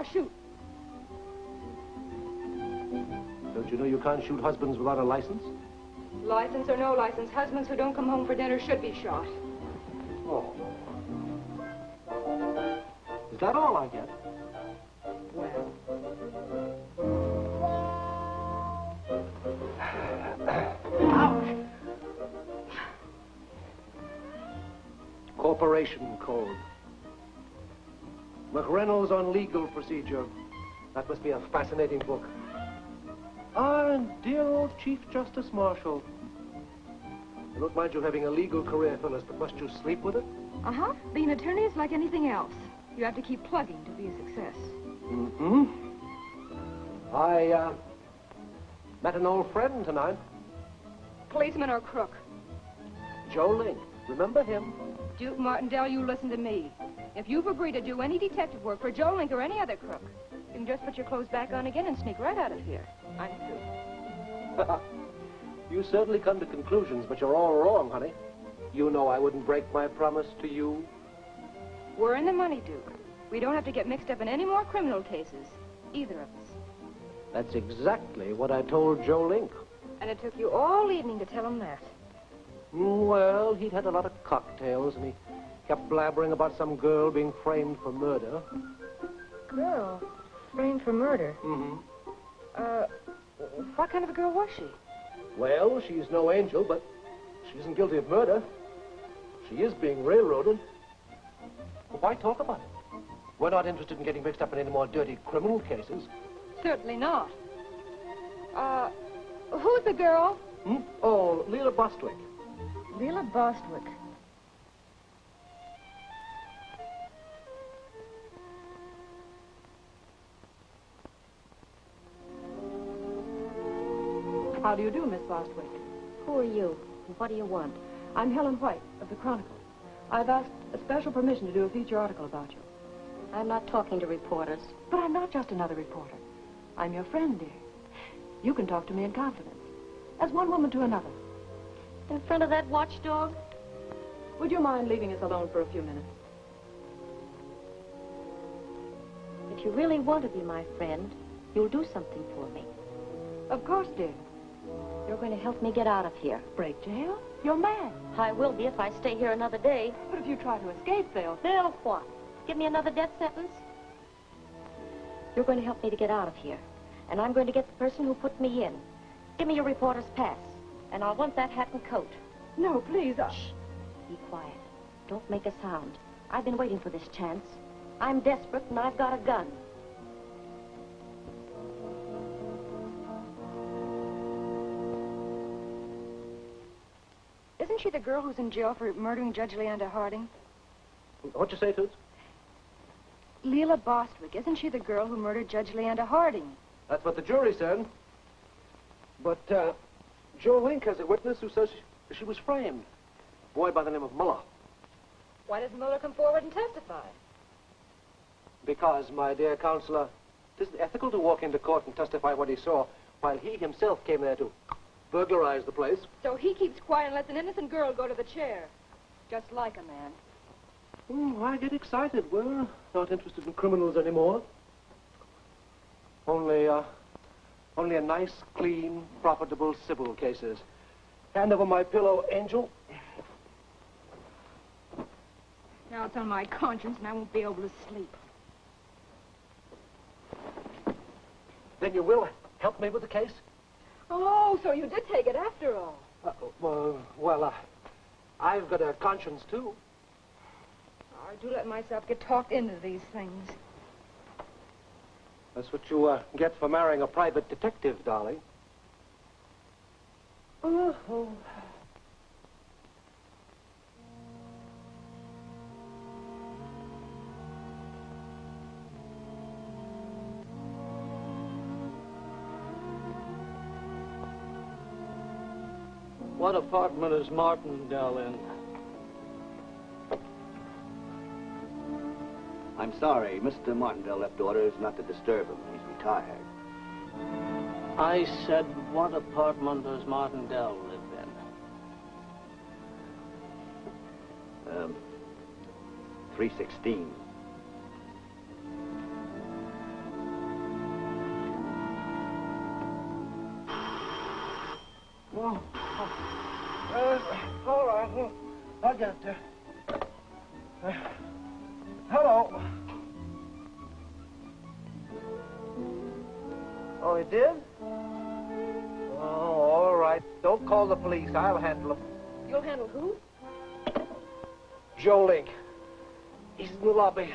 I'll shoot. Don't you know you can't shoot husbands without a license? License or no license, husbands who don't come home for dinner should be shot. Oh. Is that all I get? Well. Ouch! Corporation Code. McReynolds on Legal Procedure. That must be a fascinating book. Ah, and dear old Chief Justice Marshall. I don't mind you having a legal career, Phyllis, but must you sleep with it? Uh-huh. Being an attorney is like anything else. You have to keep plugging to be a success. Mm-hmm. I, met an old friend tonight. Policeman or crook? Joe Link. Remember him? Duke Martindale, you listen to me. If you've agreed to do any detective work for Joe Link or any other crook, you can just put your clothes back on again and sneak right out of here. I'm through. You certainly come to conclusions, but you're all wrong, honey. You know I wouldn't break my promise to you. We're in the money, Duke. We don't have to get mixed up in any more criminal cases. Either of us. That's exactly what I told Joe Link. And it took you all evening to tell him that. Well, he'd had a lot of cocktails, and he kept blabbering about some girl being framed for murder. Girl? Framed for murder? Mm-hmm. What kind of a girl was she? Well, she's no angel, but she isn't guilty of murder. She is being railroaded. Well, why talk about it? We're not interested in getting mixed up in any more dirty criminal cases. Certainly not. Who's the girl? Hmm? Oh, Leela Bostwick. Leela Bostwick. How do you do, Miss Bostwick? Who are you? And what do you want? I'm Helen White of the Chronicle. I've asked a special permission to do a feature article about you. I'm not talking to reporters. But I'm not just another reporter. I'm your friend, dear. You can talk to me in confidence, as one woman to another. In front of that watchdog? Would you mind leaving us alone for a few minutes? If you really want to be my friend, you'll do something for me. Of course, dear. You're going to help me get out of here. Break jail? You're mad. I will be if I stay here another day. But if you try to escape, they'll... They'll what? Give me another death sentence? You're going to help me to get out of here. And I'm going to get the person who put me in. Give me your reporter's pass. And I'll want that hat and coat. No, please, Shh. Be quiet. Don't make a sound. I've been waiting for this chance. I'm desperate and I've got a gun. Isn't she the girl who's in jail for murdering Judge Leander Harding? What'd you say, Toots? Leela Bostwick. Isn't she the girl who murdered Judge Leander Harding? That's what the jury said. But, Joe Link has a witness who says she was framed. A boy by the name of Muller. Why doesn't Muller come forward and testify? Because, my dear counselor, it isn't ethical to walk into court and testify what he saw, while he himself came there to burglarize the place. So he keeps quiet and lets an innocent girl go to the chair. Just like a man. I get excited. We're not interested in criminals anymore. Only a nice, clean, profitable civil cases. Hand over my pillow, Angel. Now it's on my conscience and I won't be able to sleep. Then you will help me with the case? Oh, so you did take it after all. I've got a conscience, too. I do let myself get talked into these things. That's what you get for marrying a private detective, darling. Oh. What apartment is Martindale in? I'm sorry, Mr. Martindale left orders not to disturb him. He's retired. I said, what apartment does Martindale live in? 316. Oh. All right. Well, I'll get it there. Hello. Oh, he did? Oh, all right. Don't call the police. I'll handle him. You'll handle who? Joe Link. He's in the lobby.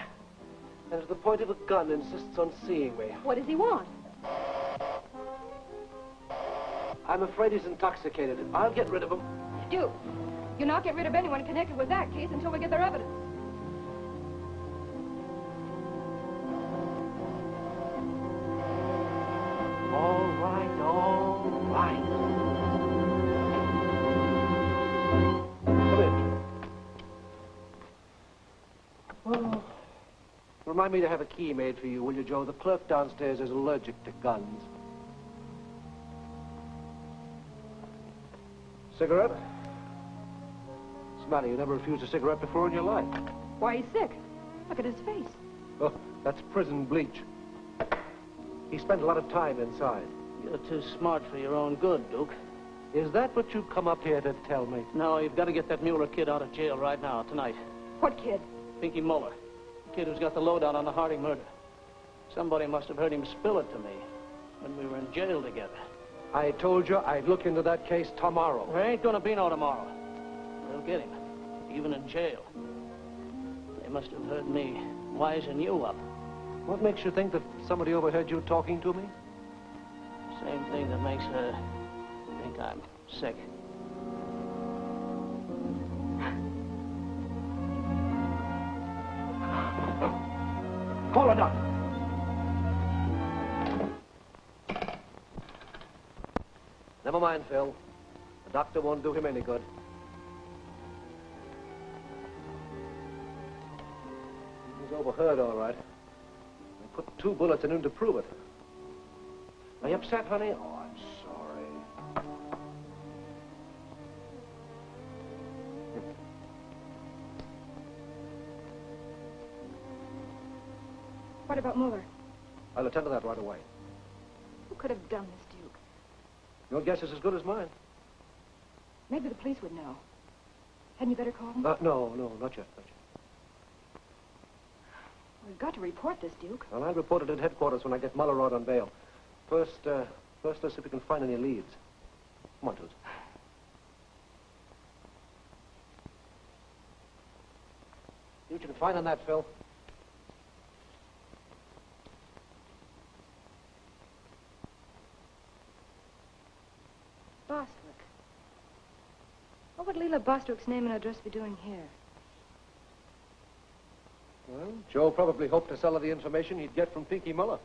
And to the point of a gun insists on seeing me. What does he want? I'm afraid he's intoxicated. I'll get rid of him. Duke, you'll not get rid of anyone connected with that case until we get their evidence. All right, all right. Come in. Oh. Remind me to have a key made for you, will you, Joe? The clerk downstairs is allergic to guns. Cigarette? What's the matter? You never refused a cigarette before in your life. Why, he's sick. Look at his face. Oh, that's prison bleach. He spent a lot of time inside. You're too smart for your own good, Duke. Is that what you come up here to tell me? No, you've got to get that Mueller kid out of jail right now, tonight. What kid? Pinky Mueller. The kid who's got the lowdown on the Harding murder. Somebody must have heard him spill it to me when we were in jail together. I told you I'd look into that case tomorrow. There ain't gonna be no tomorrow. They'll get him, even in jail. They must have heard me wising you up. What makes you think that somebody overheard you talking to me? Same thing that makes her think I'm sick. Call a doctor. Never mind, Phil. The doctor won't do him any good. He's overheard, all right. I put 2 bullets in him to prove it. Are you upset, honey? Oh, I'm sorry. What about Mueller? I'll attend to that right away. Who could have done this, Duke? Your guess is as good as mine. Maybe the police would know. Hadn't you better call them? No, not yet, not yet. We've got to report this, Duke. Well, I'll report it at headquarters when I get Muller out on bail. First, let's see if we can find any leads. Come on, Toots. See what you can find on that, Phil. Bostwick. What would Leela Bostwick's name and address be doing here? Well, Joe probably hoped to sell her the information he'd get from Pinky Muller.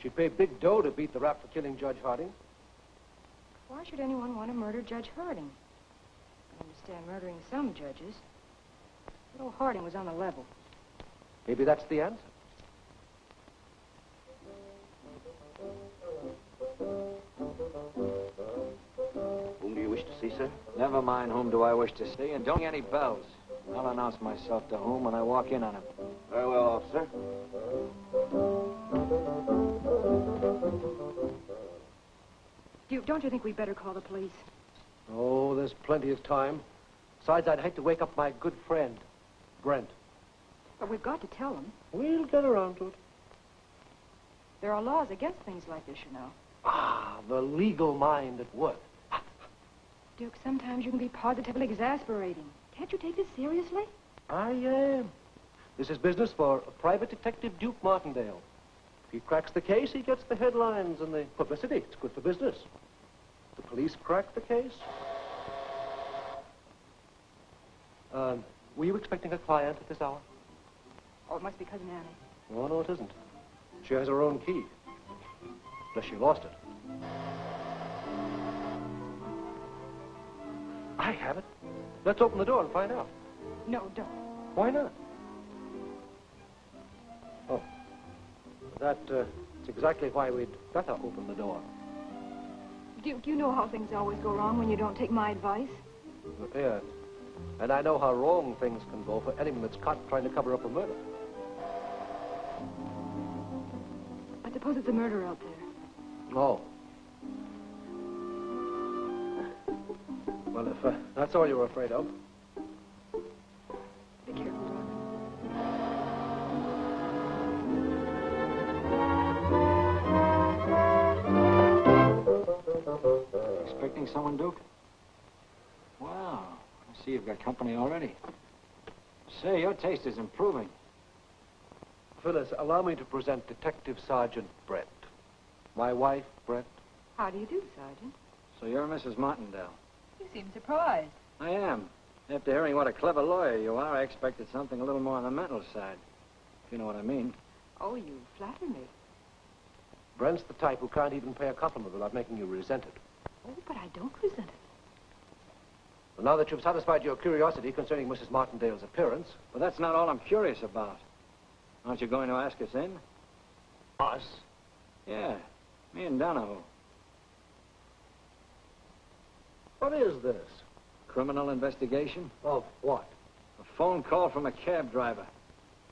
She'd pay big dough to beat the rap for killing Judge Harding. Why should anyone want to murder Judge Harding? I understand murdering some judges. But old Harding was on the level. Maybe that's the answer. Whom do you wish to see, sir? Never mind whom do I wish to see, and don't ring any bells. I'll announce myself to whom when I walk in on him. Very well, officer. Duke, don't you think we'd better call the police? Oh, there's plenty of time. Besides, I'd hate to wake up my good friend, Brent. But we've got to tell them. We'll get around to it. There are laws against things like this, you know. Ah, the legal mind at work. Duke, sometimes you can be positively exasperating. Can't you take this seriously? I am. This is business for Private Detective Duke Martindale. If he cracks the case, he gets the headlines and the publicity. It's good for business. The police crack the case. Were you expecting a client at this hour? Oh, it must be Cousin Annie. Oh, no, it isn't. She has her own key. Unless she lost it. I have it. Let's open the door and find out. No, don't. Why not? Oh. That's exactly why we'd better open the door. Duke, you know how things always go wrong when you don't take my advice. Yes. And I know how wrong things can go for anyone that's caught trying to cover up a murder. I suppose it's a murder out there. Oh. Well, if that's all you're afraid of. Be careful, darling. Expecting someone, Duke? Wow. I see you've got company already. Say, your taste is improving. Phyllis, allow me to present Detective Sergeant Brett. My wife, Brett. How do you do, Sergeant? So you're Mrs. Martindale. You seem surprised. I am. After hearing what a clever lawyer you are, I expected something a little more on the mental side. If you know what I mean. Oh, you flatter me. Brent's the type who can't even pay a compliment without making you resent it. Oh, but I don't resent it. Well, now that you've satisfied your curiosity concerning Mrs. Martindale's appearance... But that's not all I'm curious about. Aren't you going to ask us in? Us? Yeah, me and Donahoe. What is this? Criminal investigation? Of what? A phone call from a cab driver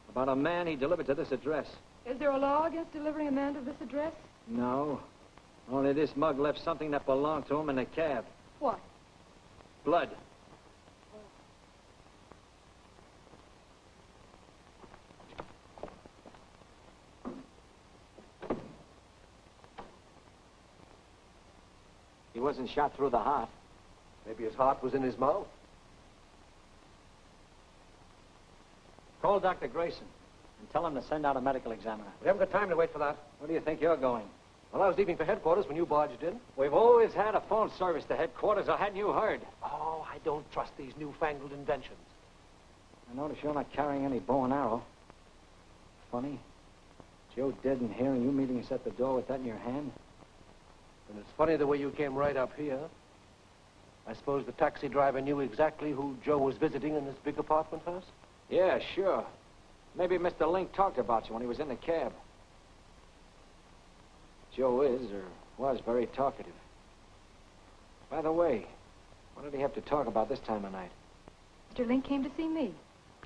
about a man he delivered to this address. Is there a law against delivering a man to this address? No. Only this mug left something that belonged to him in the cab. What? Blood. He wasn't shot through the heart. Maybe his heart was in his mouth. Call Dr. Grayson and tell him to send out a medical examiner. We haven't got time to wait for that. Where do you think you're going? Well, I was leaving for headquarters when you barged in. We've always had a phone service to headquarters, or hadn't you heard? Oh, I don't trust these newfangled inventions. I notice you're not carrying any bow and arrow. Funny. Joe dead in here and you meeting us at the door with that in your hand? And it's funny the way you came right up here. I suppose the taxi driver knew exactly who Joe was visiting in this big apartment house? Yeah, sure. Maybe Mr. Link talked about you when he was in the cab. Joe is, or was, very talkative. By the way, what did he have to talk about this time of night? Mr. Link came to see me.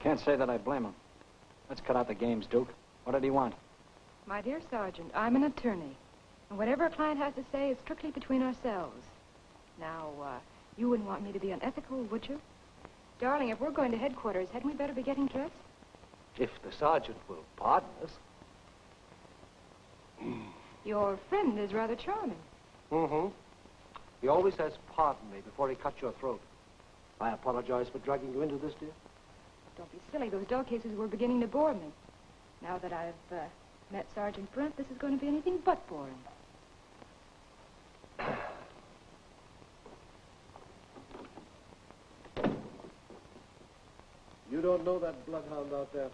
Can't say that I blame him. Let's cut out the games, Duke. What did he want? My dear Sergeant, I'm an attorney. And whatever a client has to say is strictly between ourselves. Now, you wouldn't want me to be unethical, would you? Darling, if we're going to headquarters, hadn't we better be getting dressed? If the sergeant will pardon us. Your friend is rather charming. Mm-hmm. He always says, pardon me, before he cuts your throat. I apologize for dragging you into this, dear. Don't be silly. Those dog cases were beginning to bore me. Now that I've met Sergeant Brent, this is going to be anything but boring. You don't know that bloodhound out there.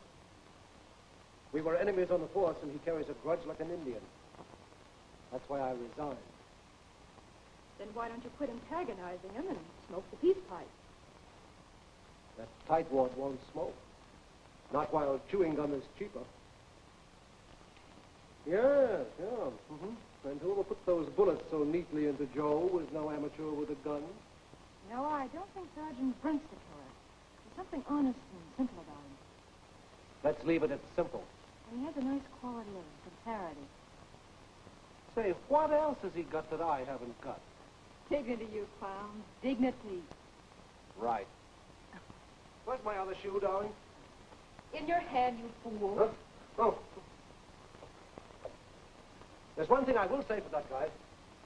We were enemies on the force, and he carries a grudge like an Indian. That's why I resigned. Then why don't you quit antagonizing him and smoke the peace pipe? That tightwad won't smoke. Not while chewing gum is cheaper. Yes, yeah. Mm-hmm. And whoever put those bullets so neatly into Joe was no amateur with a gun. No, I don't think Sergeant Brent's the killer. There's something honest and simple about him. Let's leave it at simple. And he has a nice quality of sincerity. Say, what else has he got that I haven't got? Dignity, you clown. Dignity. Right. Where's my other shoe, darling? In your hand, you fool. Huh? Oh. There's one thing I will say for that guy.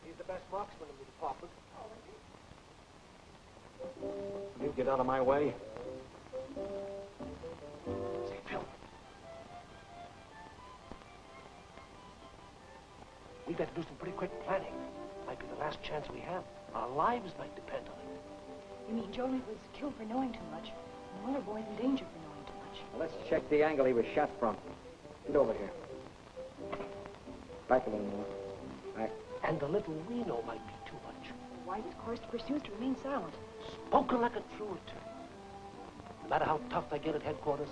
He's the best marksman in the department. You get out of my way. Say, Phil. We better do some pretty quick planning. Might be the last chance we have. Our lives might depend on it. You mean Jolie was killed for knowing too much? And Miller boy's in danger for knowing too much. Well, let's check the angle he was shot from. Get over here. Back a little more. Back. And the little we know might be too much. The wisest course to pursue is to remain silent. Spoken like a true attorney. No matter how tough they get at headquarters,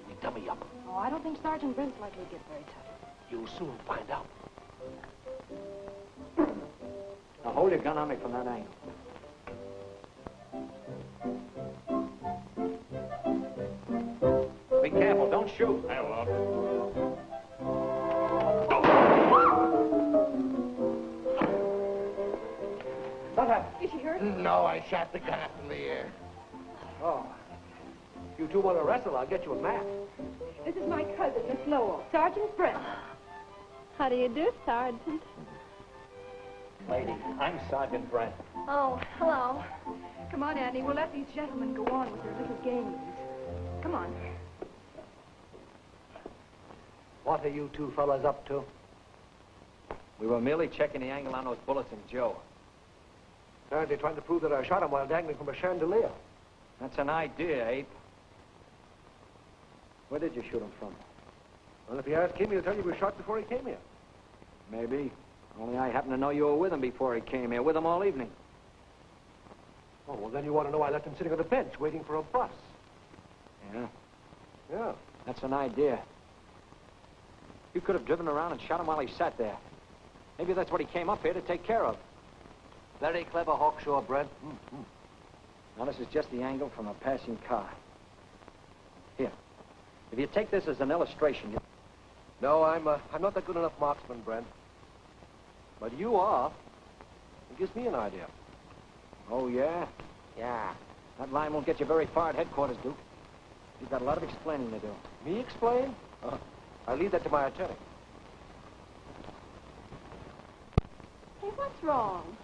we dummy up. Oh, I don't think Sergeant Brent's likely to get very tough. You'll soon find out. Now hold your gun on me from that angle. Be careful, don't shoot. I will. What happened? Is she hurt? hurt? No, I shot the gun up in the air. Oh. If you two want to wrestle, I'll get you a mat. This is my cousin, Miss Lowell, Sergeant Brent. How do you do, Sergeant? Lady, I'm Sergeant Brent. Oh, hello. Come on, Annie. We'll let these gentlemen go on with their little games. Come on. What are you two fellas up to? We were merely checking the angle on those bullets in Joe. Apparently trying to prove that I shot him while dangling from a chandelier. That's an idea, Ape. Where did you shoot him from? Well, if you ask him, he'll tell you we shot before he came here. Maybe. Only I happen to know you were with him before he came here, with him all evening. Oh, well, then you want to know I left him sitting on the bench waiting for a bus. Yeah? Yeah. That's an idea. You could have driven around and shot him while he sat there. Maybe that's what he came up here to take care of. Very clever, Hawkshaw, Brent. Now, this is just the angle from a passing car. Here. If you take this as an illustration, you... No, I'm not that good enough marksman, Brent. But you are. It gives me an idea. Oh, yeah? Yeah. That line won't get you very far at headquarters, Duke. You've got a lot of explaining to do. Me explain? I'll leave that to my attorney. Hey, what's wrong?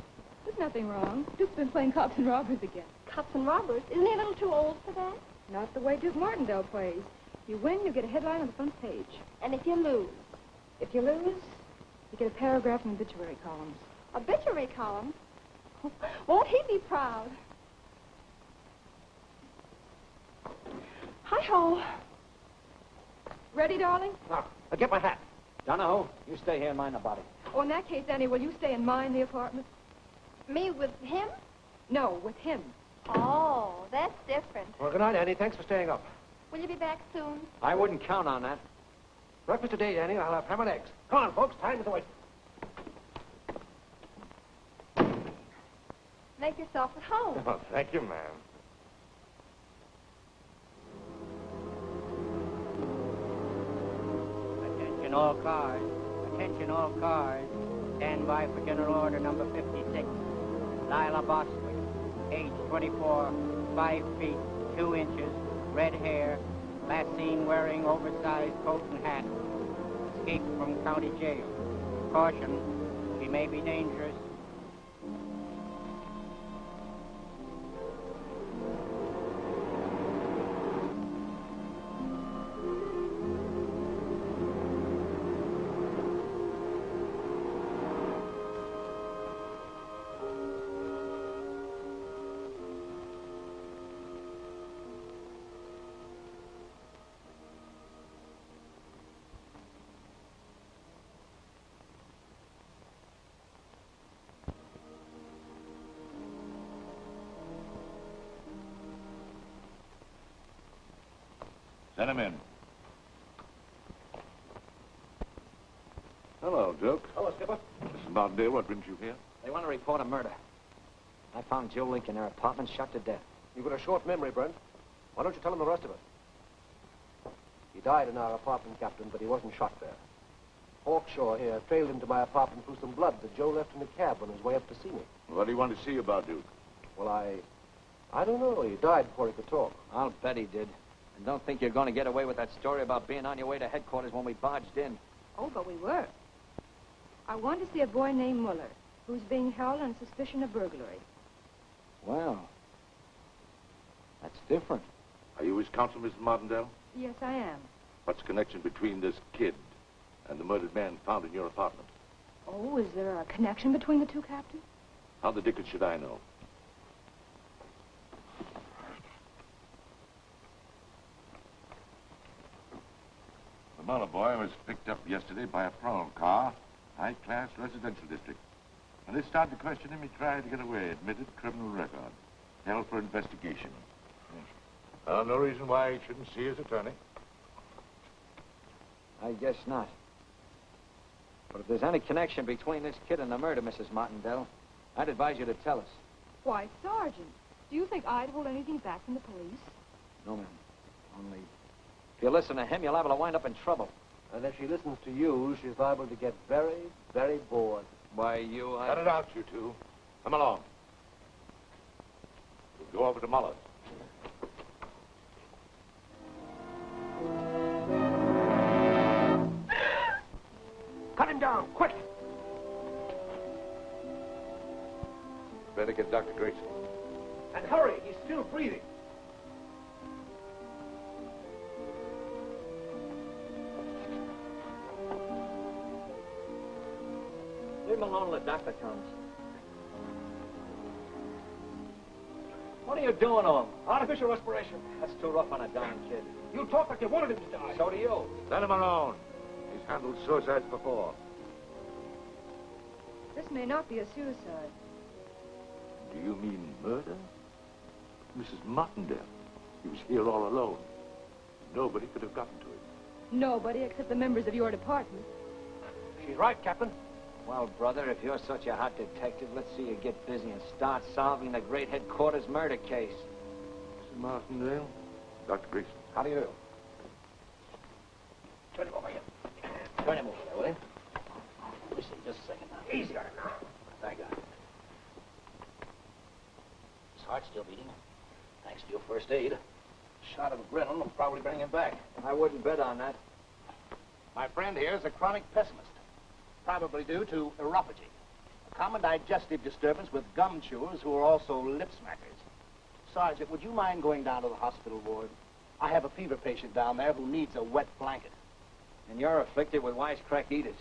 There's nothing wrong. Duke's been playing cops and robbers again. Cops and robbers? Isn't he a little too old for that? Not the way Duke Martindale plays. You win, you get a headline on the front page. And if you lose? If you lose, you get a paragraph in the obituary columns. Obituary column? Won't he be proud? Hi-ho. Ready, darling? Now, get my hat. Donahoe, you stay here and mind the body. Oh, in that case, Annie, will you stay and mind the apartment? Me with him? No, with him. Oh, that's different. Well, good night, Annie. Thanks for staying up. Will you be back soon? I wouldn't count on that. Breakfast today, Annie. I'll have ham and eggs. Come on, folks. Time is away. Make yourself at home. Oh, thank you, ma'am. Attention all cars. Attention all cars. Stand by for General Order number 56. Lila Bostwick, age 24, 5 feet, 2 inches, red hair, last seen wearing oversized coat and hat. Escaped from county jail. Caution, she may be dangerous. Send him in. Hello, Duke. Hello, Skipper. Mrs. Martindale, what brings you here? They want to report a murder. I found Joe Link in their apartment, shot to death. You've got a short memory, Brent. Why don't you tell him the rest of it? He died in our apartment, Captain, but he wasn't shot there. Hawkshaw here trailed him to my apartment through some blood that Joe left in the cab on his way up to see me. What do you want to see about, Duke? Well, I don't know. He died before he could talk. I'll bet he did. And don't think you're going to get away with that story about being on your way to headquarters when we barged in. Oh, but we were. I want to see a boy named Muller, who's being held on suspicion of burglary. Well, that's different. Are you his counsel, Mrs. Martindale? Yes, I am. What's the connection between this kid and the murdered man found in your apartment? Oh, is there a connection between the two, Captain? How the dickens should I know? The Muller boy was picked up yesterday by a parole car, high-class residential district. When they started to question him, he tried to get away, admitted criminal record, held for investigation. No reason why he shouldn't see his attorney. I guess not. But if there's any connection between this kid and the murder, Mrs. Martindale, I'd advise you to tell us. Why, Sergeant, do you think I'd hold anything back from the police? No, ma'am. Only, if you listen to him, you're liable to wind up in trouble. And if she listens to you, she's liable to get very, very bored. Why, you... Cut it out, you two. Come along. Go over to Muller's. Cut him down, quick! Better get Dr. Grayson. And hurry, he's still breathing. Leave him alone till the doctor comes. What are you doing to him? Artificial respiration. That's too rough on a dying kid. You talk like you wanted him to die. So do you. Let him alone. He's handled suicides before. This may not be a suicide. Do you mean murder? Mrs. Martindale. He was here all alone. Nobody could have gotten to him. Nobody except the members of your department. She's right, Captain. Well, brother, if you're such a hot detective, let's see you get busy and start solving the great headquarters murder case. Mrs. Martindale? Dr. Grayson. How do you do? Turn him over here. Turn him over there, will you? Let me see, just a second now. Easy on him now. Thank God. His heart's still beating. Thanks to your first aid. Shot of adrenaline will probably bring him back. I wouldn't bet on that. My friend here is a chronic pessimist, probably due to neuropathy, a common digestive disturbance with gum chewers who are also lip smackers. Sergeant, would you mind going down to the hospital ward? I have a fever patient down there who needs a wet blanket. And you're afflicted with wisecrack eaters.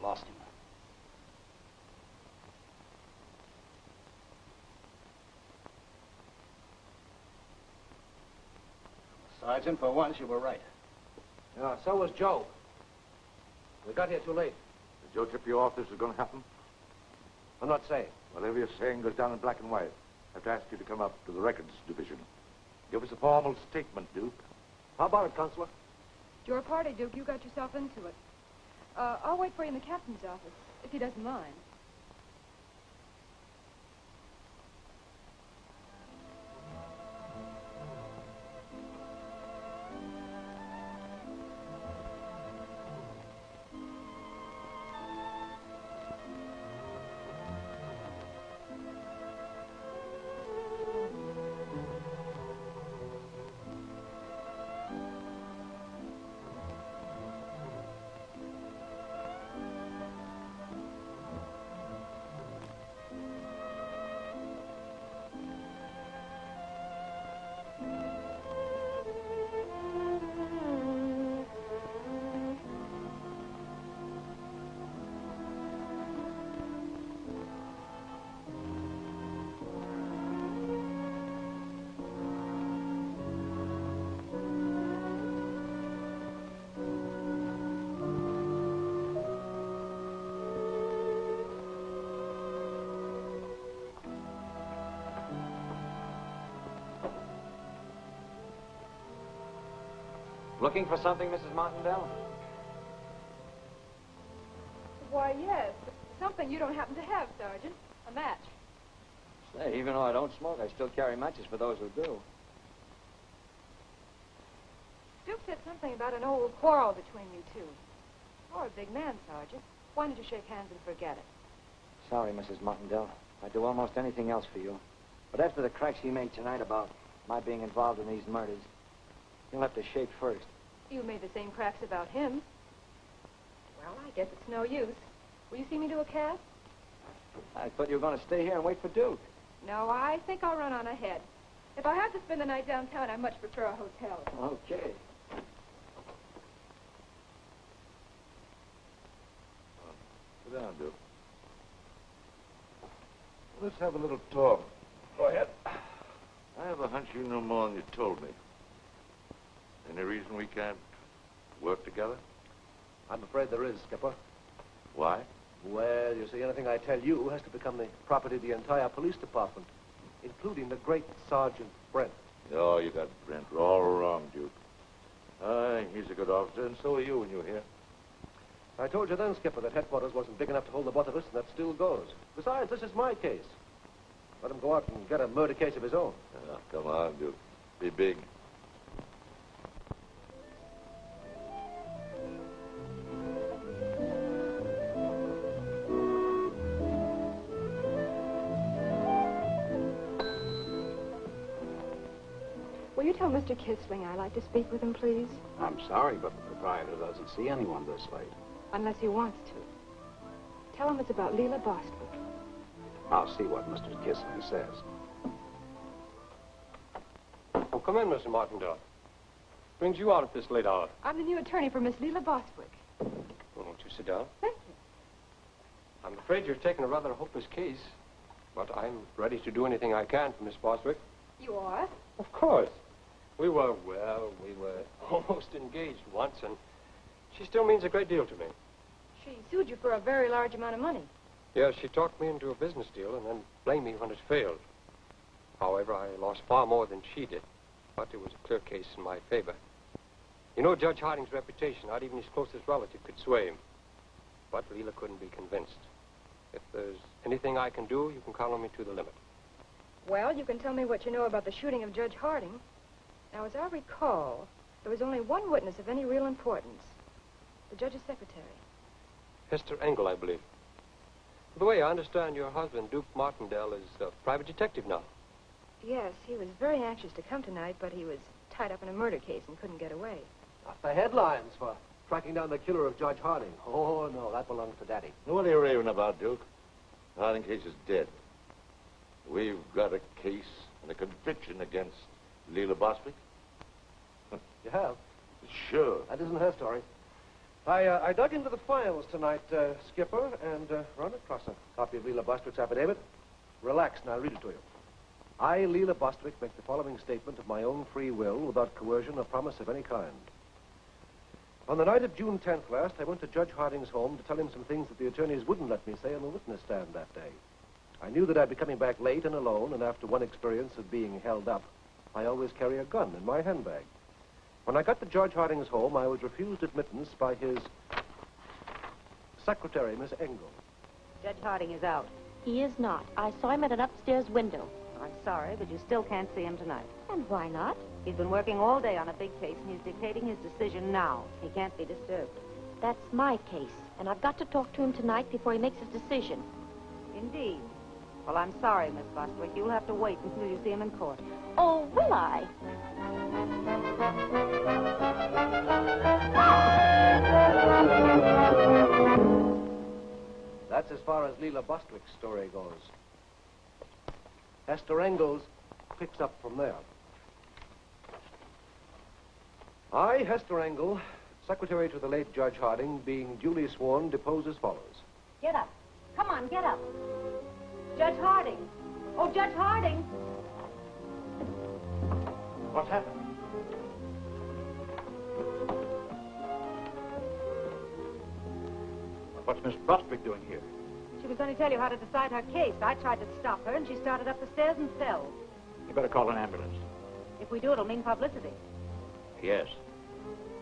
Lost him. Sergeant, for once you were right. Yeah, so was Joe. We got here too late. Did Joe tip you off this was going to happen? I'm not saying. Whatever you're saying goes down in black and white. I have to ask you to come up to the records division. Give us a formal statement, Duke. How about it, Counselor? It's your party, Duke. You got yourself into it. I'll wait for you in the captain's office, if he doesn't mind. Looking for something, Mrs. Martindale? Why, yes. Something you don't happen to have, Sergeant. A match. Say, even though I don't smoke, I still carry matches for those who do. Duke said something about an old quarrel between you two. You're a big man, Sergeant. Why don't you shake hands and forget it? Sorry, Mrs. Martindale. I'd do almost anything else for you. But after the cracks he made tonight about my being involved in these murders, you'll have to shake first. You made the same cracks about him. Well, I guess it's no use. Will you see me do a cast? I thought you were going to stay here and wait for Duke. No, I think I'll run on ahead. If I have to spend the night downtown, I much prefer a hotel. Okay. Sit down, Duke. Let's have a little talk. Go ahead. I have a hunch you know more than you told me. Any reason we can't work together? I'm afraid there is, Skipper. Why? Well, you see, anything I tell you has to become the property of the entire police department, including the great Sergeant Brent. Oh, you got Brent all wrong, Duke. He's a good officer, and so are you when you're here. I told you then, Skipper, that headquarters wasn't big enough to hold the both of us, and that still goes. Besides, this is my case. Let him go out and get a murder case of his own. Oh, come on, Duke. Be big. Will you tell Mr. Kissling I'd like to speak with him, please? I'm sorry, but the proprietor doesn't see anyone this late. Unless he wants to. Tell him it's about Leela Bostwick. I'll see what Mr. Kissling says. Oh, come in, Mr. Martindale. Brings you out at this late hour. I'm the new attorney for Miss Leela Bostwick. Well, won't you sit down? Thank you. I'm afraid you're taking a rather hopeless case, but I'm ready to do anything I can for Miss Bostwick. You are? Of course. We were almost engaged once, and she still means a great deal to me. She sued you for a very large amount of money. Yes, she talked me into a business deal and then blamed me when it failed. However, I lost far more than she did, but it was a clear case in my favor. You know Judge Harding's reputation. Not even his closest relative could sway him. But Leela couldn't be convinced. If there's anything I can do, you can count on me to the limit. Well, you can tell me what you know about the shooting of Judge Harding. Now, as I recall, there was only one witness of any real importance. The judge's secretary. Hester Engel, I believe. By the way, I understand your husband, Duke Martindale, is a private detective now. Yes, he was very anxious to come tonight, but he was tied up in a murder case and couldn't get away. Not the headlines for tracking down the killer of Judge Harding. Oh, no, that belongs to Daddy. What are you raving about, Duke? The Harding case is dead. We've got a case and a conviction against Leela Bostwick. You have? Sure. That isn't her story. I dug into the files tonight, Skipper, and run across a copy of Leela Bostwick's affidavit. Relax, and I'll read it to you. I, Leela Bostwick, make the following statement of my own free will without coercion or promise of any kind. On the night of June 10th last, I went to Judge Harding's home to tell him some things that the attorneys wouldn't let me say on the witness stand that day. I knew that I'd be coming back late and alone, and after one experience of being held up, I always carry a gun in my handbag. When I got to Judge Harding's home, I was refused admittance by his secretary, Miss Engel. Judge Harding is out. He is not. I saw him at an upstairs window. I'm sorry, but you still can't see him tonight. And why not? He's been working all day on a big case, and he's dictating his decision now. He can't be disturbed. That's my case, and I've got to talk to him tonight before he makes his decision. Indeed. Well, I'm sorry, Miss Bostwick. You'll have to wait until you see him in court. Oh, will I? That's as far as Leela Bostwick's story goes. Hester Engels picks up from there. I, Hester Engel, secretary to the late Judge Harding, being duly sworn, depose as follows. Get up. Come on, get up. Judge Harding. Oh, Judge Harding. What's happened? What's Miss Bostwick doing here? She was going to tell you how to decide her case. I tried to stop her, and she started up the stairs and fell. You better call an ambulance. If we do, it'll mean publicity. Yes.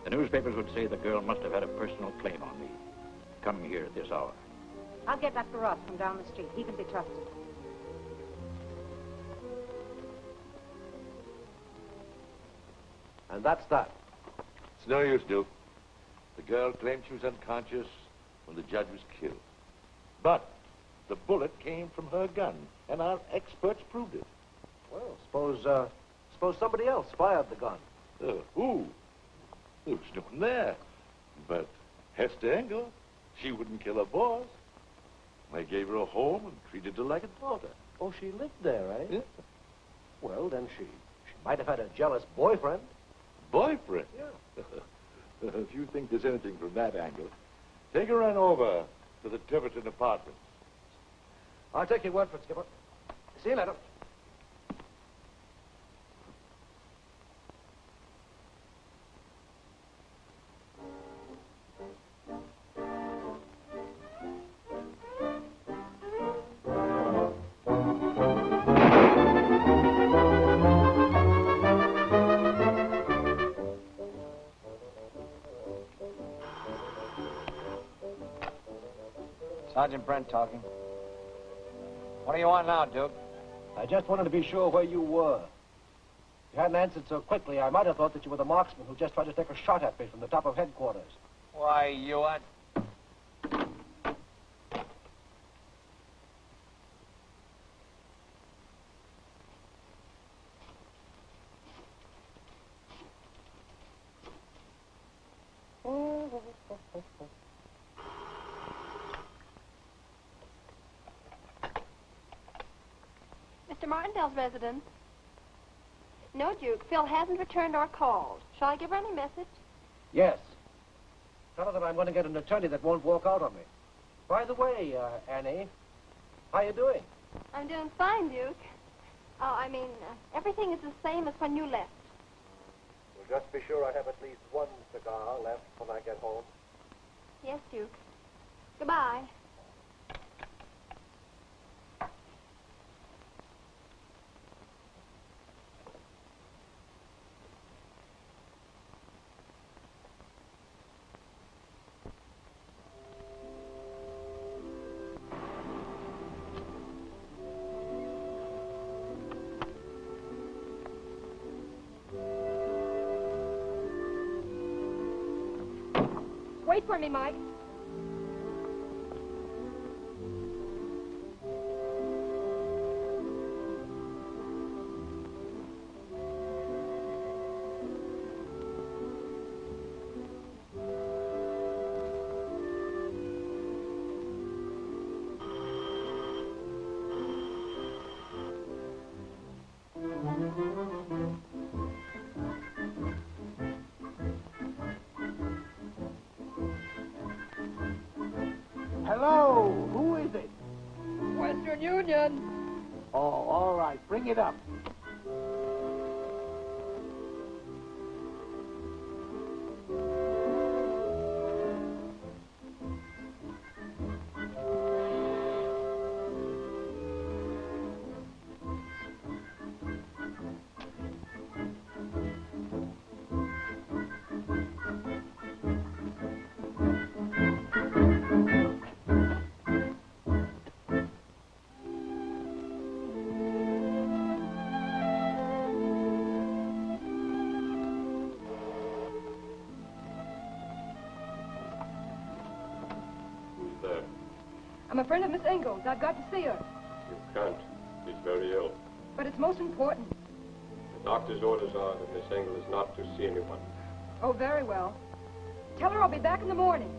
The newspapers would say the girl must have had a personal claim on me. Coming here at this hour. I'll get Dr. Ross from down the street. He can be trusted. And that's that. It's no use, Duke. The girl claimed she was unconscious when the judge was killed. But the bullet came from her gun, and our experts proved it. Well, suppose somebody else fired the gun. Who? There was no one there. But Hester Engel, she wouldn't kill her boss. I gave her a home and treated her like a daughter. Oh, she lived there, eh? Yeah. Well, then she might have had a jealous boyfriend. Boyfriend? Yeah. If you think there's anything from that angle, take a run over to the Tiverton apartments. I'll take your word for it, Skipper. See you later. Sergeant Brent talking. What do you want now, Duke? I just wanted to be sure where you were. If you hadn't answered so quickly, I might have thought that you were the marksman who just tried to take a shot at me from the top of headquarters. Why, you are... Mr. Martindale's residence? No, Duke. Phil hasn't returned or called. Shall I give her any message? Yes. Tell her that I'm going to get an attorney that won't walk out on me. By the way, Annie, how you doing? I'm doing fine, Duke. Everything is the same as when you left. Well, just be sure I have at least one cigar left when I get home. Yes, Duke. Goodbye. Wait for me, Mike. Hello, who is it? Western Union. Oh, all right, bring it up. I'm a friend of Miss Ingalls. I've got to see her. You can't. She's very ill. But it's most important. The doctor's orders are that Miss Engel is not to see anyone. Oh, very well. Tell her I'll be back in the morning.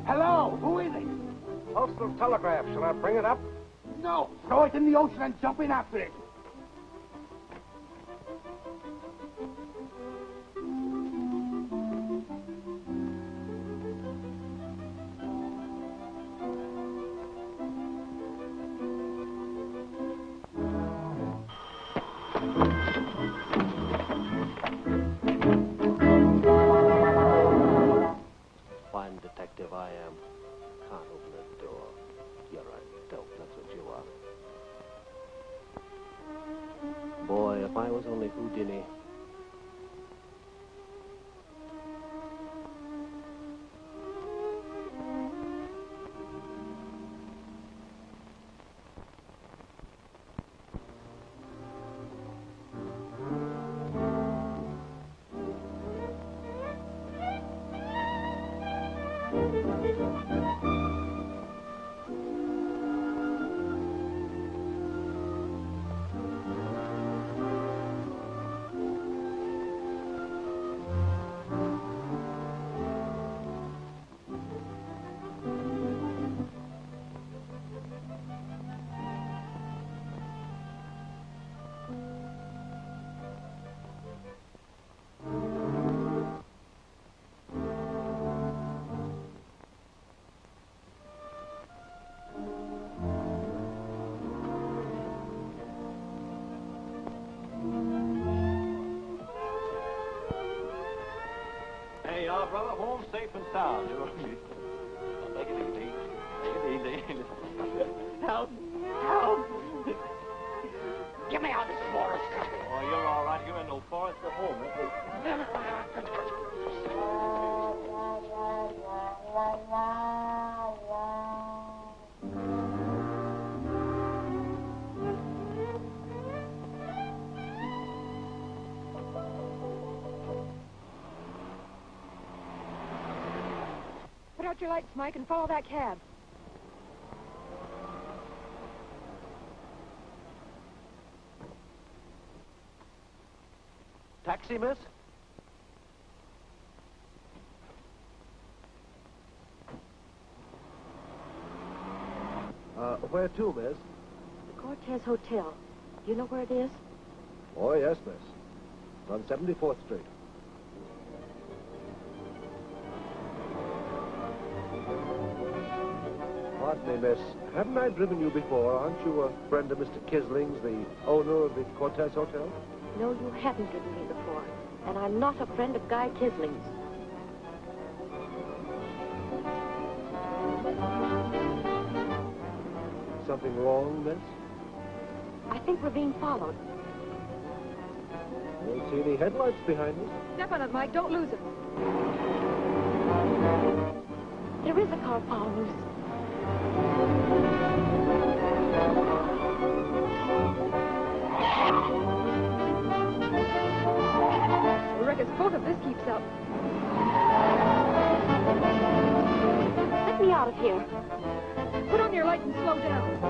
Hello, who is it? Postal telegraph. Shall I bring it up? No, throw it in the ocean and jump in after it. if I was only Houdini. Hey, y'all, brother, home safe and sound. Take it easy. Take it easy. Help! Help! Get me out of this forest. Oh, you're all right. You're in no forest at home. Put out your lights, Mike, and follow that cab. Taxi, miss? Where to, miss? The Cortez Hotel. Do you know where it is? Oh, yes, miss. It's on 74th Street. Pardon me, miss. Haven't I driven you before? Aren't you a friend of Mr. Kisling's, the owner of the Cortez Hotel? No, you haven't driven me before. And I'm not a friend of Guy Kisling's. Something wrong, miss? I think we're being followed. I don't see any headlights behind us. Step on it, Mike. Don't lose it. There is a car following us. I reckon both if this keeps up. Let me out of here. Put on your lights and slow down.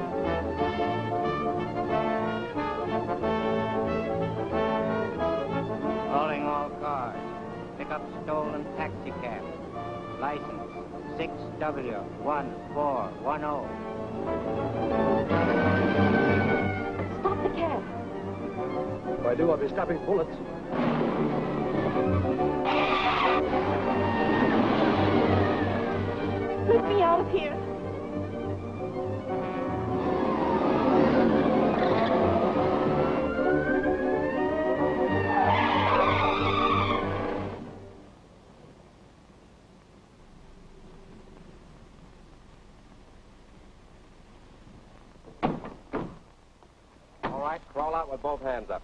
Calling all cars. Pick up stolen taxi cab. License 6W1410. Stop the cab. If I do, I'll be stopping bullets. Let me out of here. All right, crawl out with both hands up.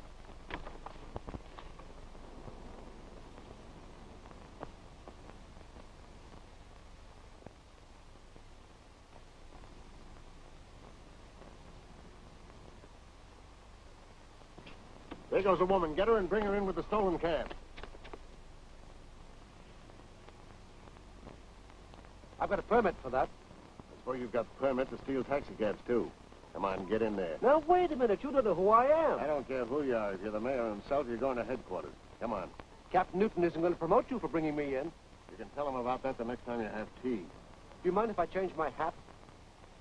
There goes a woman. Get her and bring her in with the stolen cab. I've got a permit for that. I suppose you've got permit to steal taxi cabs, too. Come on, get in there. Now, wait a minute. You don't know who I am. I don't care who you are. If you're the mayor himself, you're going to headquarters. Come on. Captain Newton isn't going to promote you for bringing me in. You can tell him about that the next time you have tea. Do you mind if I change my hat?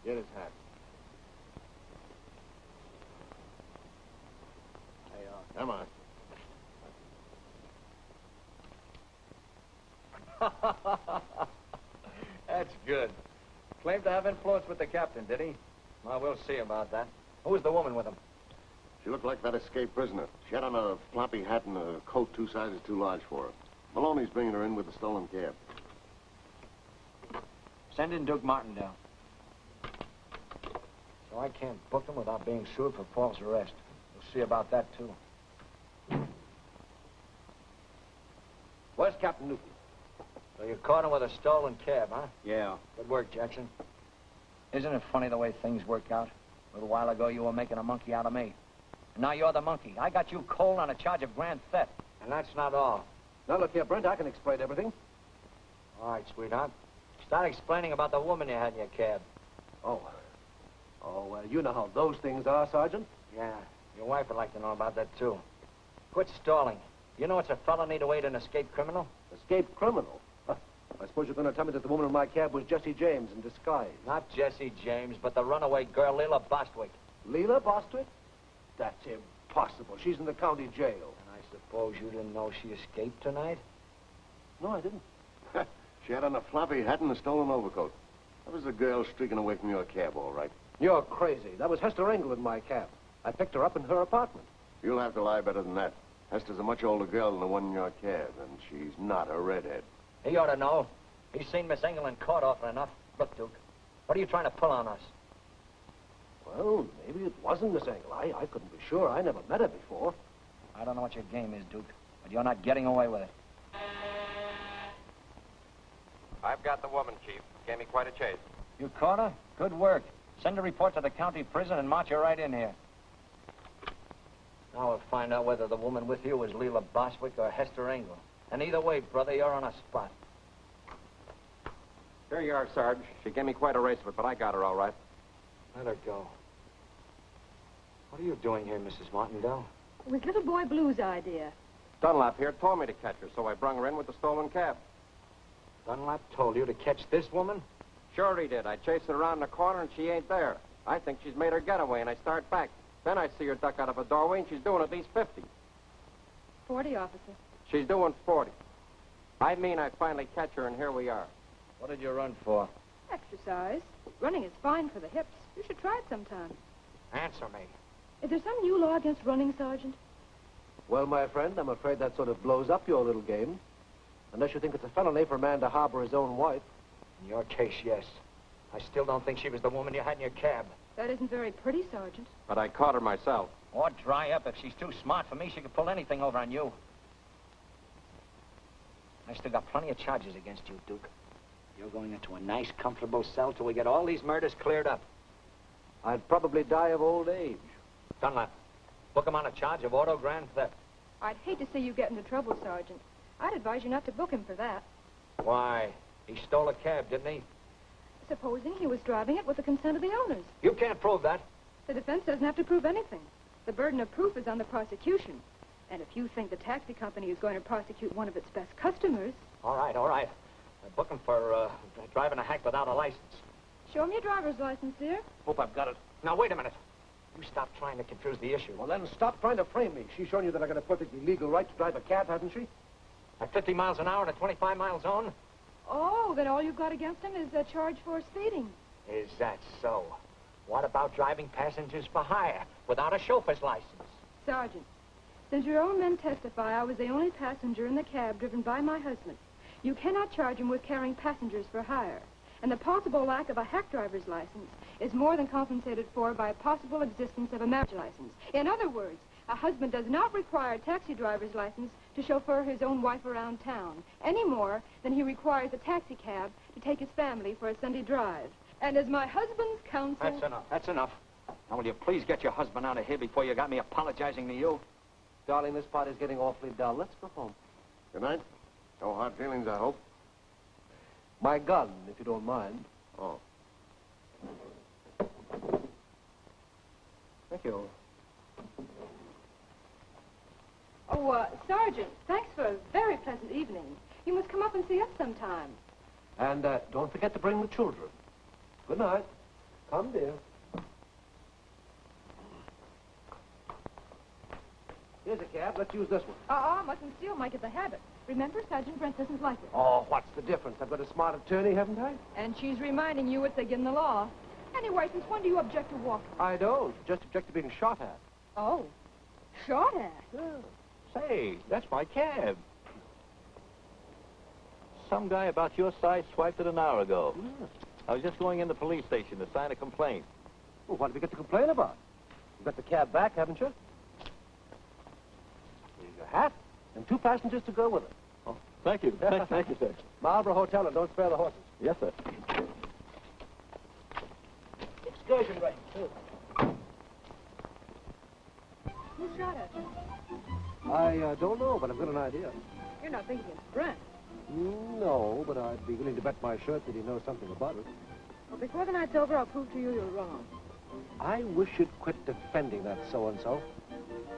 Get his hat. Come on. That's good. Claimed to have influence with the captain, did he? Well, we'll see about that. Who was the woman with him? She looked like that escaped prisoner. She had on a floppy hat and a coat 2 sizes too large for her. Maloney's bringing her in with the stolen cab. Send in Duke Martindale. So I can't book him without being sued for false arrest. We'll see about that, too. Where's Captain Newton? So you caught him with a stolen cab, huh? Yeah. Good work, Jackson. Isn't it funny the way things work out? A little while ago, you were making a monkey out of me. And now you're the monkey. I got you cold on a charge of grand theft. And that's not all. Now, look here, Brent, I can explain everything. All right, sweetheart. Start explaining about the woman you had in your cab. Oh, well, you know how those things are, Sergeant. Yeah, your wife would like to know about that, too. Quit stalling. You know it's a felony to aid an escaped criminal? Escaped criminal? Huh. I suppose you're going to tell me that the woman in my cab was Jessie James in disguise. Not Jessie James, but the runaway girl, Leila Bostwick. Leila Bostwick? That's impossible. She's in the county jail. And I suppose you didn't know she escaped tonight? No, I didn't. She had on a floppy hat and a stolen overcoat. That was the girl streaking away from your cab, all right. You're crazy. That was Hester Engel in my cab. I picked her up in her apartment. You'll have to lie better than that. Hester's a much older girl than the one in your cab, and she's not a redhead. He ought to know. He's seen Miss Engel in court often enough. Look, Duke, what are you trying to pull on us? Well, maybe it wasn't Miss Engel. I couldn't be sure. I never met her before. I don't know what your game is, Duke, but you're not getting away with it. I've got the woman, Chief. Gave me quite a chase. You caught her? Good work. Send a report to the county prison and march her right in here. Now we'll find out whether the woman with you is Leila Bostwick or Hester Engel. And either way, brother, you're on a spot. Here you are, Sarge. She gave me quite a race of it, but I got her all right. Let her go. What are you doing here, Mrs. Martindale? It was Little Boy Blue's idea. Dunlap here told me to catch her, so I brung her in with the stolen cab. Dunlap told you to catch this woman? Sure he did. I chased her around the corner, and she ain't there. I think she's made her getaway, and I start back. Then I see her duck out of a doorway, and she's doing at least 50. 40, officer. She's doing 40. I mean, I finally catch her, and here we are. What did you run for? Exercise. Running is fine for the hips. You should try it sometime. Answer me. Is there some new law against running, Sergeant? Well, my friend, I'm afraid that sort of blows up your little game. Unless you think it's a felony for a man to harbor his own wife. In your case, yes. I still don't think she was the woman you had in your cab. That isn't very pretty, Sergeant. But I caught her myself. Or dry up. If she's too smart for me, she could pull anything over on you. I still got plenty of charges against you, Duke. You're going into a nice, comfortable cell till we get all these murders cleared up. I'd probably die of old age. Dunlap, book him on a charge of auto grand theft. I'd hate to see you get into trouble, Sergeant. I'd advise you not to book him for that. Why? He stole a cab, didn't he? Supposing he was driving it with the consent of the owners. You can't prove that. The defense doesn't have to prove anything. The burden of proof is on the prosecution. And if you think the taxi company is going to prosecute one of its best customers... All right, all right. Book him for driving a hack without a license. Show me your driver's license, dear. Hope I've got it. Now, wait a minute. You stop trying to confuse the issue. Well, then stop trying to frame me. She's shown you that I got a perfectly legal right to drive a cab, hasn't she? At 50 miles an hour in a 25-mile zone? Oh, then all you've got against him is a charge for speeding. Is that so? What about driving passengers for hire without a chauffeur's license? Sergeant, since your own men testify I was the only passenger in the cab driven by my husband, you cannot charge him with carrying passengers for hire. And the possible lack of a hack driver's license is more than compensated for by a possible existence of a marriage license. In other words, a husband does not require a taxi driver's license to chauffeur his own wife around town, any more than he requires a taxi cab to take his family for a Sunday drive. And as my husband's counsel... That's enough. That's enough. Now, will you please get your husband out of here before you got me apologizing to you? Darling, this party's getting awfully dull. Let's go home. Good night. No hard feelings, I hope. My gun, if you don't mind. Oh. Thank you. Oh, Sergeant, thanks for a very pleasant evening. You must come up and see us sometime. And don't forget to bring the children. Good night. Come, dear. Here's a cab. Let's use this one. Mustn't steal, might get the habit. Remember, Sergeant Brent doesn't like it. Oh, what's the difference? I've got a smart attorney, haven't I? And she's reminding you it's against the law. Anyway, since when do you object to walking? I don't. Just object to being shot at. Oh, shot at? Yeah. Say, that's my cab. Some guy about your size swiped it an hour ago. Yeah. I was just going in the police station to sign a complaint. Well, what have you got to complain about? You've got the cab back, haven't you? Here's your hat, and 2 passengers to go with it. Oh, Thank you. Thank you, sir. Marlborough Hotel, and don't spare the horses. Yes, sir. Excursion rate, too. Who shot us? I don't know, but I've got an idea. You're not thinking it's Brent. No, but I'd be willing to bet my shirt that he knows something about it. Well, before the night's over, I'll prove to you you're wrong. I wish you'd quit defending that so-and-so.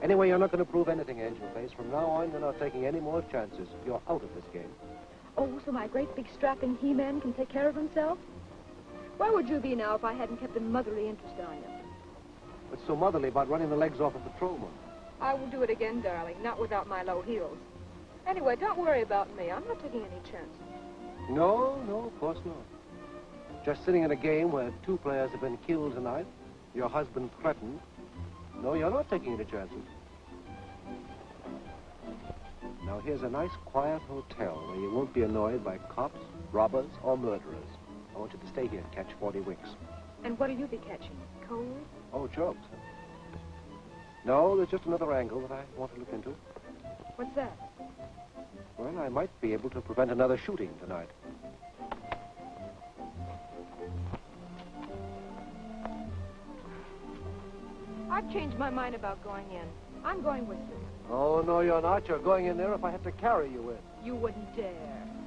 Anyway, you're not going to prove anything, Angel Face. From now on, you're not taking any more chances. You're out of this game. Oh, so my great big strapping he-man can take care of himself? Where would you be now if I hadn't kept a motherly interest on you? What's so motherly about running the legs off a patrolman? I will do it again, darling, not without my low heels. Anyway, don't worry about me. I'm not taking any chances. No, of course not. Just sitting in a game where 2 players have been killed tonight, your husband threatened. No, you're not taking any chances. Now, here's a nice, quiet hotel where you won't be annoyed by cops, robbers, or murderers. I want you to stay here and catch 40 winks. And what'll you be catching? Cold? Oh, jokes. Huh? No, there's just another angle that I want to look into. What's that? Well, I might be able to prevent another shooting tonight. I've changed my mind about going in. I'm going with you. Oh, no, you're not. You're going in there if I have to carry you in. You wouldn't dare.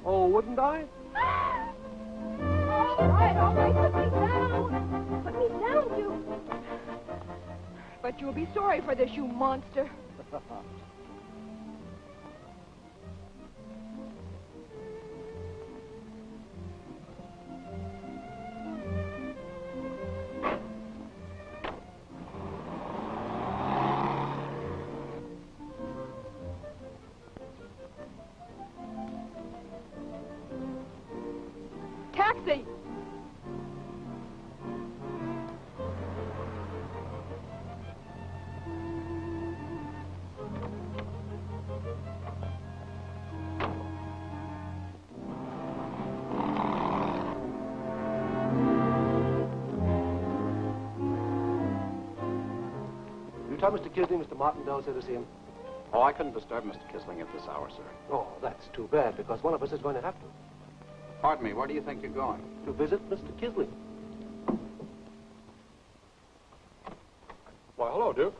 Oh, wouldn't I? All right, put me down. Put me down, you. But you'll be sorry for this, you monster. Taxi! You tell Mr. Kisling Mr. Martindale's here to see him. Oh, I couldn't disturb Mr. Kisling at this hour, sir. Oh, that's too bad, because one of us is going to have to. Pardon me, where do you think you're going? To visit Mr. Kisling. Why, hello, Duke.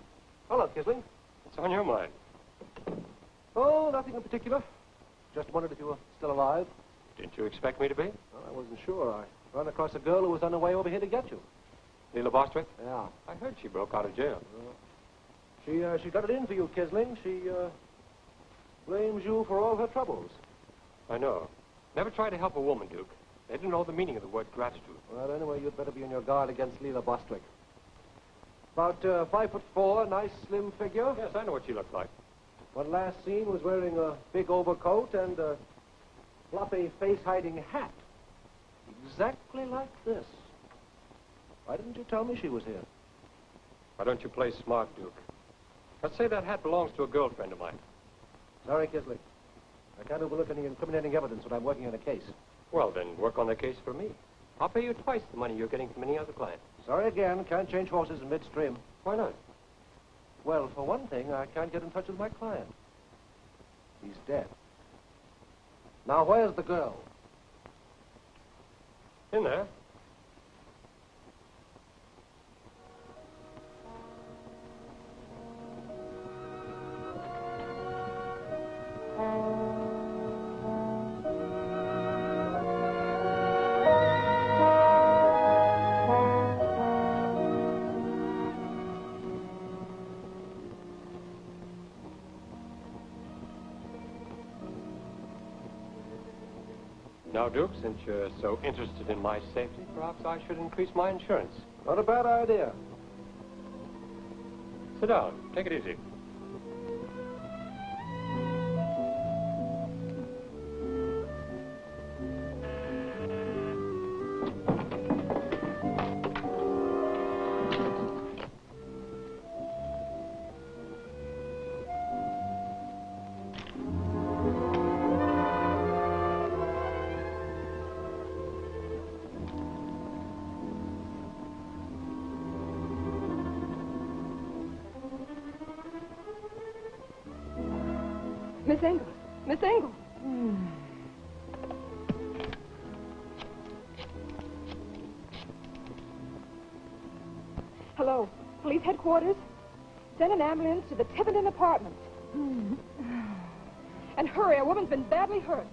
Hello, Kisling. What's on your mind? Oh, nothing in particular. Just wondered if you were still alive. Didn't you expect me to be? Well, I wasn't sure. I ran across a girl who was on her way over here to get you. Leila Bostwick? Yeah. I heard she broke out of jail. She got it in for you, Kisling. She blames you for all her troubles. I know. Never try to help a woman, Duke. They don't know the meaning of the word gratitude. Well, anyway, you'd better be on your guard against Leila Bostwick. About 5'4", nice slim figure. Yes, I know what she looked like. When last seen was wearing a big overcoat and a floppy face-hiding hat. Exactly like this. Why didn't you tell me she was here? Why don't you play smart, Duke? Let's say that hat belongs to a girlfriend of mine. Sorry, Kisling. I can't overlook any incriminating evidence when I'm working on a case. Well, then, work on the case for me. I'll pay you twice the money you're getting from any other client. Sorry again. Can't change horses in midstream. Why not? Well, for one thing, I can't get in touch with my client. He's dead. Now, where's the girl? In there. Now, Duke, since you're so interested in my safety, perhaps I should increase my insurance. Not a bad idea. Sit down. Take it easy. Miss Engel. Miss Engel. Hello, police headquarters. Send an ambulance to the Tiverton apartments. And hurry, a woman's been badly hurt.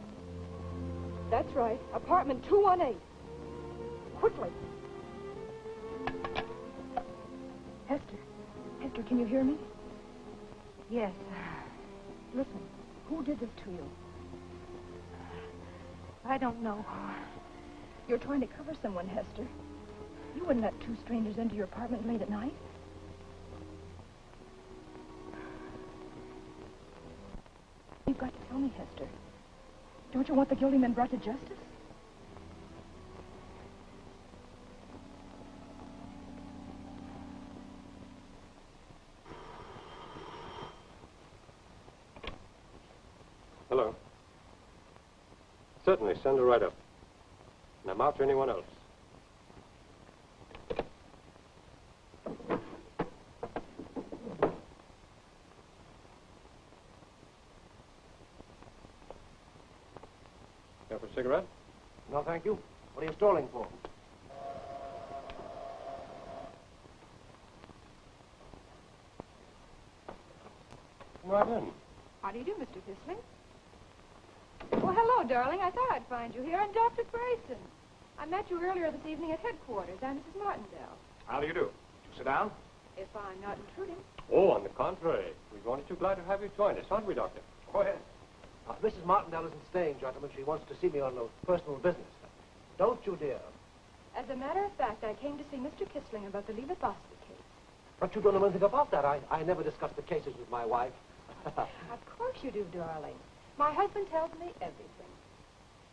That's right, apartment 218. Quickly. Hester, can you hear me? Yes. Listen, who did this to you? I don't know. You're trying to cover someone, Hester. You wouldn't let two strangers into your apartment late at night. You've got to tell me, Hester. Don't you want the guilty men brought to justice? Hello. Certainly, send her right up. And I'm after anyone else. Care for a cigarette? No, thank you. What are you stalling for? Come right in. How do you do, Mr. Kissling? Well, hello, darling. I thought I'd find you here. I'm Dr. Grayson. I met you earlier this evening at headquarters. I'm Mrs. Martindale. How do you do? You sit down. If I'm not intruding. Oh, on the contrary. We're only too glad to have you join us, aren't we, Doctor? Go ahead. Mrs. Martindale isn't staying, gentlemen. She wants to see me on personal business. Don't you, dear? As a matter of fact, I came to see Mr. Kissling about the Leela Boston case. But you don't know anything about that. I never discuss the cases with my wife. Of course you do, darling. My husband tells me everything.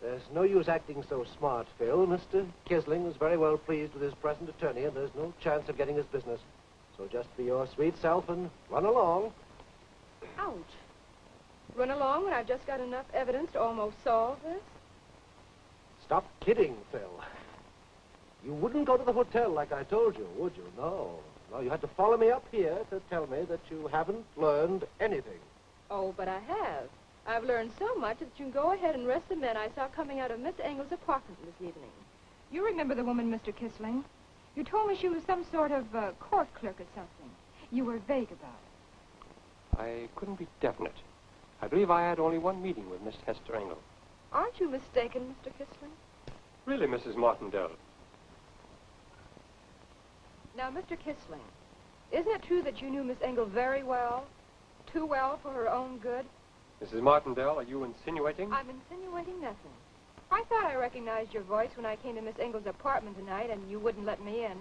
There's no use acting so smart, Phil. Mr. Kisling was very well pleased with his present attorney, and there's no chance of getting his business. So just be your sweet self and run along. Ouch. Run along when I've just got enough evidence to almost solve this? Stop kidding, Phil. You wouldn't go to the hotel like I told you, would you? No. No, you had to follow me up here to tell me that you haven't learned anything. Oh, but I have. I've learned so much that you can go ahead and arrest the men I saw coming out of Miss Engel's apartment this evening. You remember the woman, Mr. Kissling? You told me she was some sort of court clerk or something. You were vague about it. I couldn't be definite. I believe I had only one meeting with Miss Hester Engel. Aren't you mistaken, Mr. Kissling? Really, Mrs. Martindale? Now, Mr. Kissling, isn't it true that you knew Miss Engel very well? Too well for her own good? Mrs. Martindale, are you insinuating? I'm insinuating nothing. I thought I recognized your voice when I came to Miss Engel's apartment tonight and you wouldn't let me in.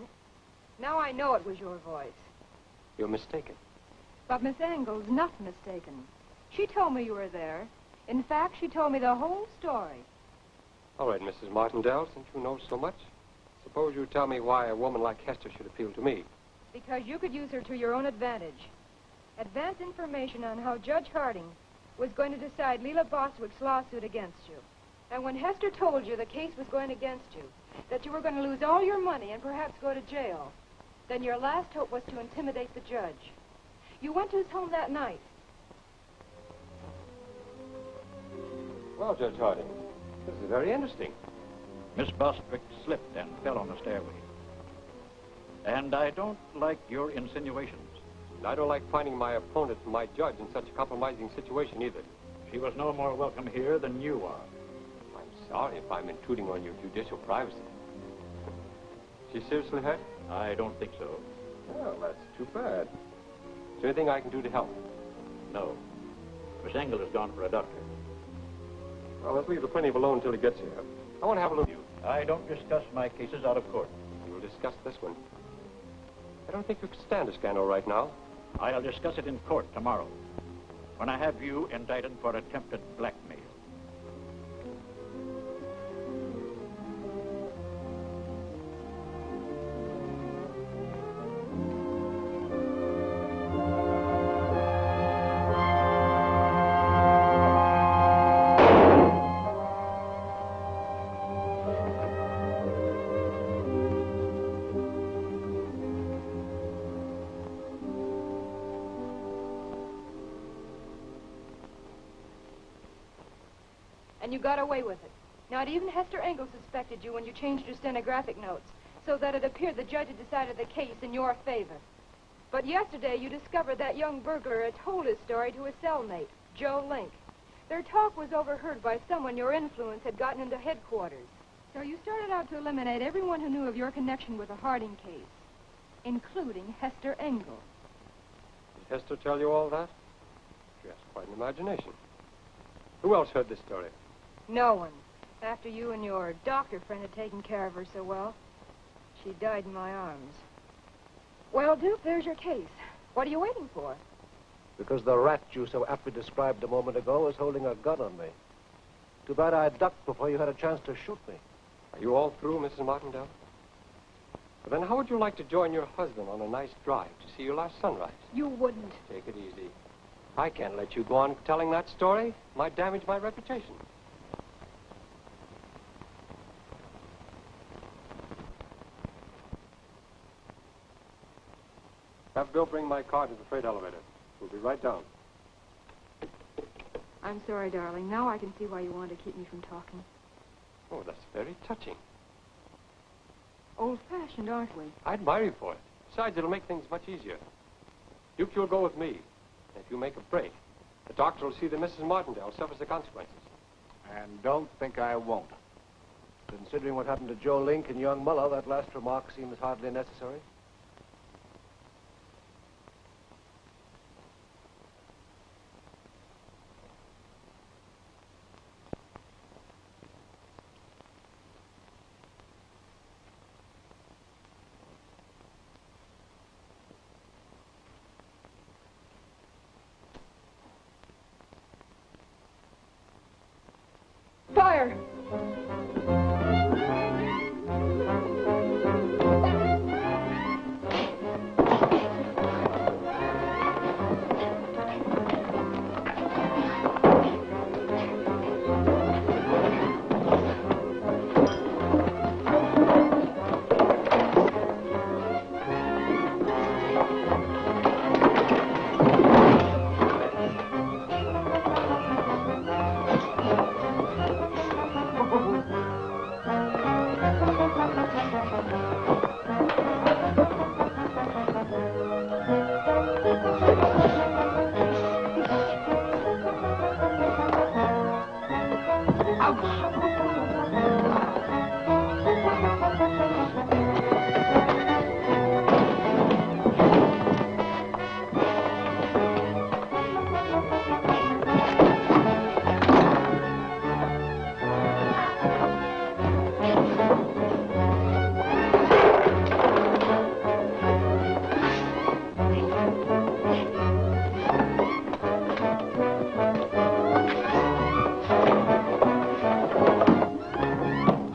Now I know it was your voice. You're mistaken. But Miss Engel's not mistaken. She told me you were there. In fact, she told me the whole story. All right, Mrs. Martindale, since you know so much, suppose you tell me why a woman like Hester should appeal to me. Because you could use her to your own advantage. Advance information on how Judge Harding was going to decide Leela Boswick's lawsuit against you. And when Hester told you the case was going against you, that you were going to lose all your money and perhaps go to jail, then your last hope was to intimidate the judge. You went to his home that night. Well, Judge Harding, this is very interesting. Miss Bostwick slipped and fell on the stairway. And I don't like your insinuations. And I don't like finding my opponent, my judge, in such a compromising situation either. She was no more welcome here than you are. I'm sorry if I'm intruding on your judicial privacy. She seriously hurt? I don't think so. Well, that's too bad. Is there anything I can do to help? No. Miss Engel has gone for a doctor. Well, let's leave the plaintiff alone until he gets here. I want to have a look at you. I don't discuss my cases out of court. We will discuss this one. I don't think you can stand a scandal right now. I'll discuss it in court tomorrow, when I have you indicted for attempted blackmail. and you got away with it. Not even Hester Engel suspected you when you changed your stenographic notes, so that it appeared the judge had decided the case in your favor. But yesterday you discovered that young burglar had told his story to his cellmate, Joe Link. Their talk was overheard by someone your influence had gotten into headquarters. So you started out to eliminate everyone who knew of your connection with the Harding case, including Hester Engel. Did Hester tell you all that? She has quite an imagination. Who else heard this story? No one. After you and your doctor friend had taken care of her so well, she died in my arms. Well, Duke, there's your case. What are you waiting for? Because the rat you so aptly described a moment ago was holding a gun on me. Too bad I ducked before you had a chance to shoot me. Are you all through, Mrs. Martindale? Well, then how would you like to join your husband on a nice drive to see your last sunrise? You wouldn't. Take it easy. I can't let you go on telling that story. Might damage my reputation. Have Bill bring my car to the freight elevator. We'll be right down. I'm sorry, darling. Now I can see why you wanted to keep me from talking. Oh, that's very touching. Old-fashioned, aren't we? I admire you for it. Besides, it'll make things much easier. Duke, you'll go with me. And if you make a break, the doctor will see that Mrs. Martindale suffers the consequences. And don't think I won't. Considering what happened to Joe Link and young Muller, that last remark seems hardly necessary. Fire!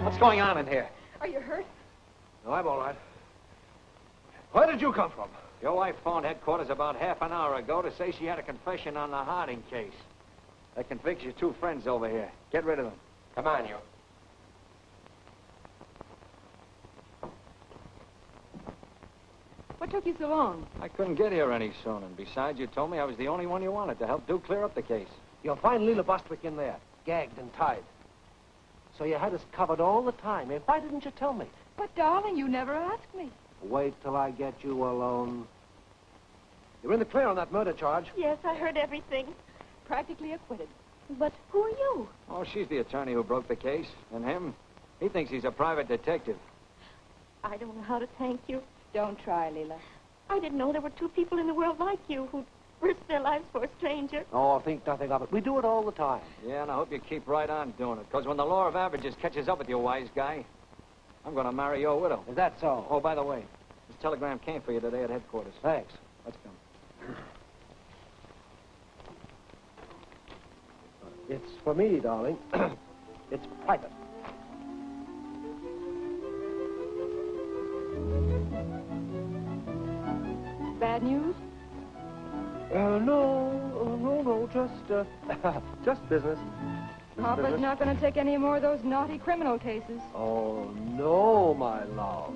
What's going on in here? Are you hurt? No, I'm all right. Where did you come from? Your wife phoned headquarters about half an hour ago to say she had a confession on the Harding case. That convicts your two friends over here. Get rid of them. Come on, you. What took you so long? I couldn't get here any sooner. And besides, you told me I was the only one you wanted to help Duke clear up the case. You'll find Leela Bostwick in there, gagged and tied. So you had us covered all the time. Eh? Why didn't you tell me? But, darling, you never asked me. Wait till I get you alone. You're in the clear on that murder charge. Yes, I heard everything. Practically acquitted. But who are you? Oh, she's the attorney who broke the case. And him, he thinks he's a private detective. I don't know how to thank you. Don't try, Leela. I didn't know there were two people in the world like you who'd risk their lives for a stranger. Oh, think nothing of it. We do it all the time. Yeah, and I hope you keep right on doing it. Because when the law of averages catches up with you, wise guy, I'm going to marry your widow. Is that so? Oh, by the way, this telegram came for you today at headquarters. Thanks. Let's come. It's for me, darling. It's private. Bad news? No, just business. Papa's business. not going to take any more of those naughty criminal cases. Oh, no, my love.